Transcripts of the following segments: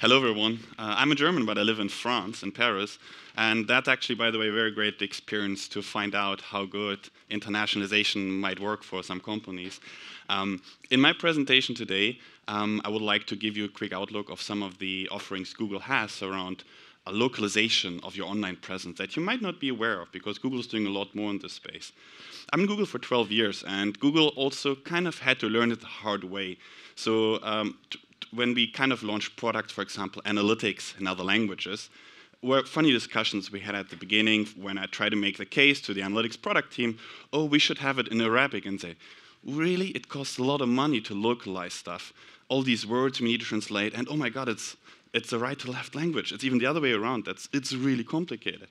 Hello, everyone. I'm a German, but I live in France, in Paris. And that's actually, by the way, a very great experience to find out how good internationalization might work for some companies. In my presentation today, I would like to give you a quick outlook of some of the offerings Google has around a localization of your online presence that you might not be aware of, because Google is doing a lot more in this space. I'm in Google for 12 years, and Google also kind of had to learn it the hard way. So when we kind of launched products, for example, analytics in other languages, were funny discussions we had at the beginning when I tried to make the case to the analytics product team, oh, we should have it in Arabic, and say, really? It costs a lot of money to localize stuff. All these words we need to translate, and oh my God, it's a right to left language. It's even the other way around. It's really complicated.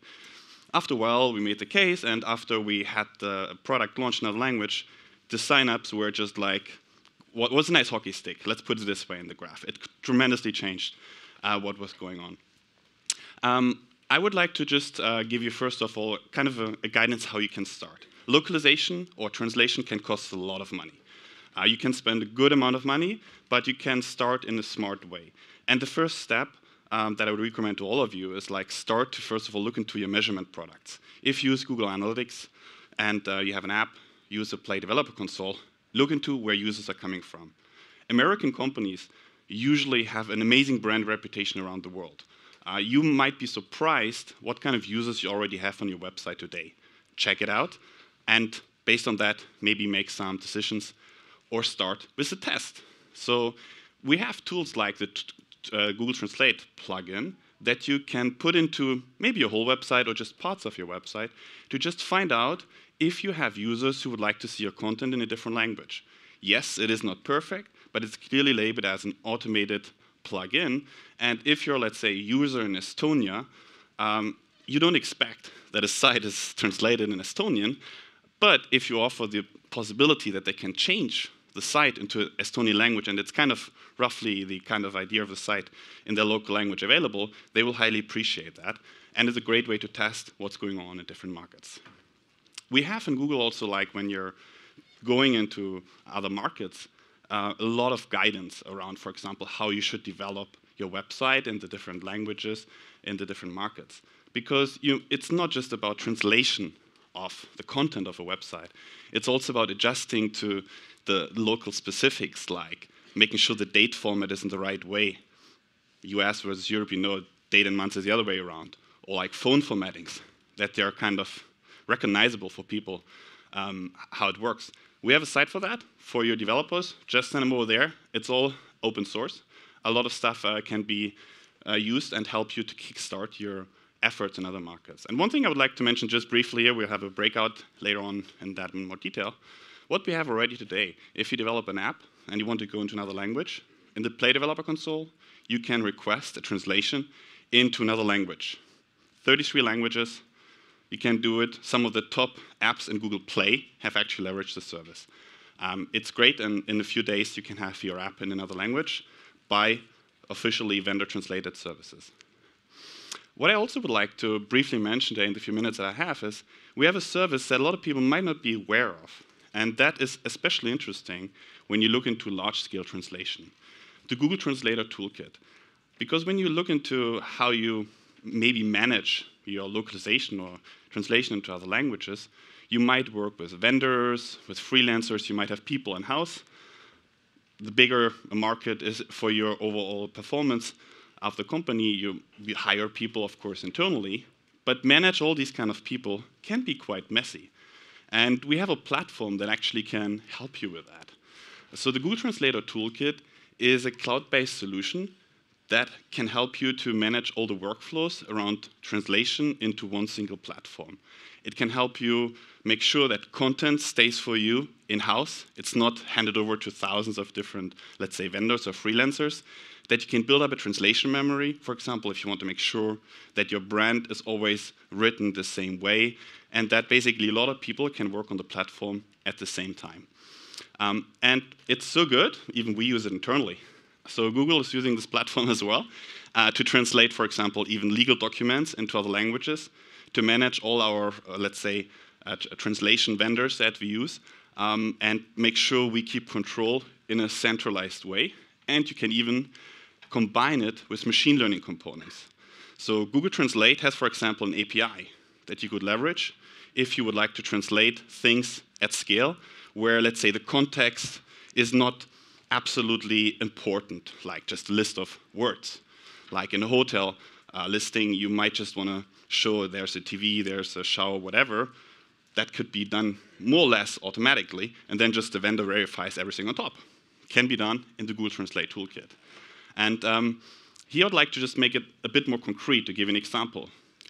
After a while, we made the case, and after we had the product launched in another language, the signups were just like, what was a nice hockey stick? Let's put it this way in the graph. It tremendously changed what was going on. I would like to just give you, first of all, kind of a guidance how you can start. Localization or translation can cost a lot of money. You can spend a good amount of money, but you can start in a smart way. And the first step that I would recommend to all of you is start to, first of all, look into your measurement products. If you use Google Analytics and you have an app, use a Play Developer Console, look into where users are coming from. American companies usually have an amazing brand reputation around the world. You might be surprised what kind of users you already have on your website today. Check it out, and based on that, maybe make some decisions or start with a test. So we have tools like the Google Translate plugin that you can put into maybe your whole website or just parts of your website to just find out if you have users who would like to see your content in a different language. Yes, it is not perfect, but it's clearly labeled as an automated plugin. And if you're, let's say, a user in Estonia, you don't expect that a site is translated in Estonian, but if you offer the possibility that they can change the site into Estonian language, and it's kind of roughly the kind of idea of the site in their local language available, they will highly appreciate that. And it's a great way to test what's going on in different markets. We have in Google also, when you're going into other markets, a lot of guidance around, for example, how you should develop your website in the different languages in the different markets. Because it's not just about translation of the content of a website. It's also about adjusting to the local specifics, like making sure the date format is in the right way. US versus Europe, date and month is the other way around. Or like phone formattings, that they're kind of recognizable for people, how it works. We have a site for that, for your developers. Just send them over there. It's all open source. A lot of stuff can be used and help you to kickstart your efforts in other markets. And one thing I would like to mention just briefly here, we'll have a breakout later on in that in more detail. What we have already today, if you develop an app and you want to go into another language, in the Play Developer Console, you can request a translation into another language. 33 languages. You can do it. Some of the top apps in Google Play have actually leveraged the service. It's great, and in a few days you can have your app in another language by officially vendor-translated services. What I also would like to briefly mention today in the few minutes that I have is we have a service that a lot of people might not be aware of, and that is especially interesting when you look into large-scale translation. The Google Translator Toolkit. Because when you look into how you maybe manage your localization or translation into other languages, you might work with vendors, with freelancers, you might have people in-house. The bigger a market is for your overall performance of the company, you hire people, of course, internally, but manage all these kind of people can be quite messy. And we have a platform that actually can help you with that. So the Google Translator Toolkit is a cloud-based solution that can help you to manage all the workflows around translation into one single platform. It can help you make sure that content stays for you in-house. It's not handed over to thousands of different, let's say, vendors or freelancers. That you can build up a translation memory, for example, if you want to make sure that your brand is always written the same way, and that basically a lot of people can work on the platform at the same time. And it's so good, even we use it internally. So Google is using this platform as well to translate, for example, even legal documents into other languages, to manage all our, let's say, translation vendors that we use, and make sure we keep control in a centralized way. And you can even combine it with machine learning components. So Google Translate has, for example, an API that you could leverage if you would like to translate things at scale, where, let's say, the context is not absolutely important, like just a list of words. Like in a hotel listing, you might just want to show there's a TV, there's a shower, whatever. That could be done more or less automatically, and then just the vendor verifies everything on top. Can be done in the Google Translate toolkit. And here I'd like to just make it a bit more concrete to give an example.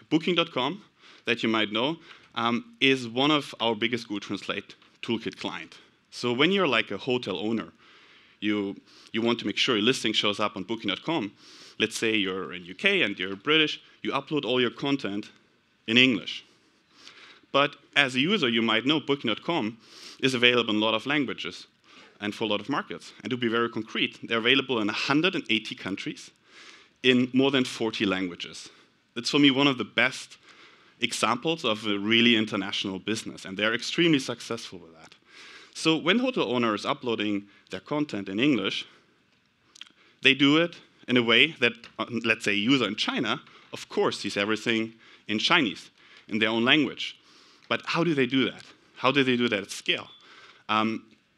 Booking.com, that you might know, is one of our biggest Google Translate toolkit client. So when you're like a hotel owner, you want to make sure your listing shows up on Booking.com. Let's say you're in UK and you're British, you upload all your content in English. But as a user, you might know Booking.com is available in a lot of languages and for a lot of markets. And to be very concrete, they're available in 180 countries in more than 40 languages. It's for me one of the best examples of a really international business, and they're extremely successful with that. So when hotel owner is uploading their content in English, they do it in a way that, let's say, a user in China, of course, sees everything in Chinese, in their own language. But how do they do that? How do they do that at scale?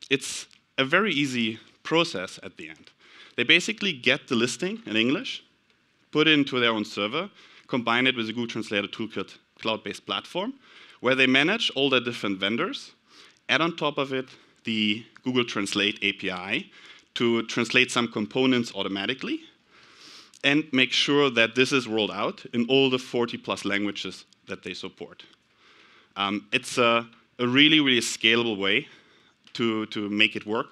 It's a very easy process at the end. They basically get the listing in English, put it into their own server, combine it with the Google Translator Toolkit cloud-based platform, where they manage all the different vendors, add on top of it the Google Translate API to translate some components automatically, and make sure that this is rolled out in all the 40+ languages that they support. It's a really, really scalable way to make it work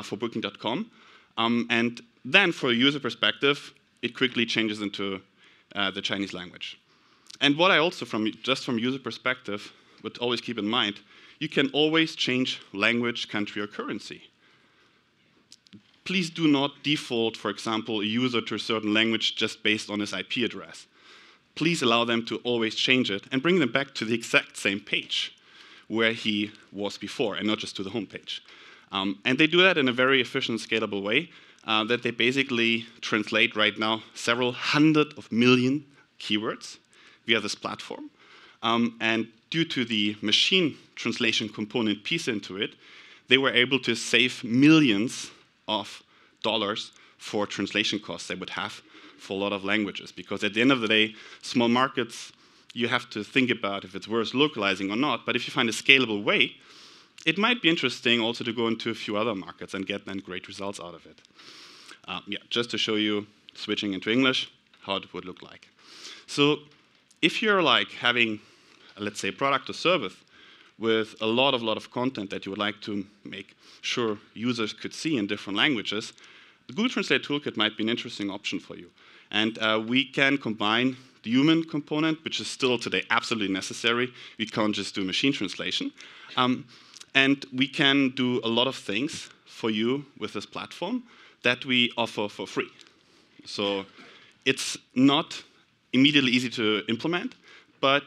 for Booking.com. And then for a user perspective, it quickly changes into the Chinese language. And what I also, just from user perspective, would always keep in mind, you can always change language, country, or currency. Please do not default, for example, a user to a certain language just based on his IP address. Please allow them to always change it and bring them back to the exact same page where he was before, and not just to the home page. And they do that in a very efficient, scalable way that they basically translate right now several hundred of million keywords via this platform. And due to the machine translation component piece into it, they were able to save millions of dollars for translation costs they would have for a lot of languages. Because at the end of the day, small markets, you have to think about if it's worth localizing or not. But if you find a scalable way, it might be interesting also to go into a few other markets and get then great results out of it. Yeah, just to show you switching into English, how it would look like. So if you're like having, let's say, a product or service with a lot of content that you would like to make sure users could see in different languages, the Google Translate Toolkit might be an interesting option for you. And we can combine the human component, which is still today absolutely necessary. We can't just do machine translation. And we can do a lot of things for you with this platform that we offer for free. So it's not immediately easy to implement, but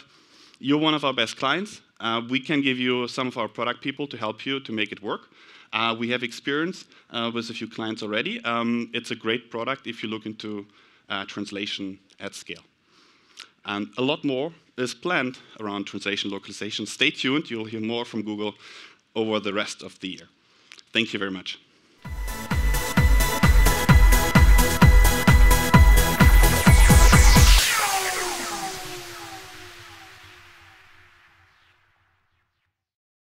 you're one of our best clients. We can give you some of our product people to help you to make it work. We have experience with a few clients already. It's a great product if you look into translation at scale. And a lot more is planned around translation localization. Stay tuned. You'll hear more from Google over the rest of the year. Thank you very much.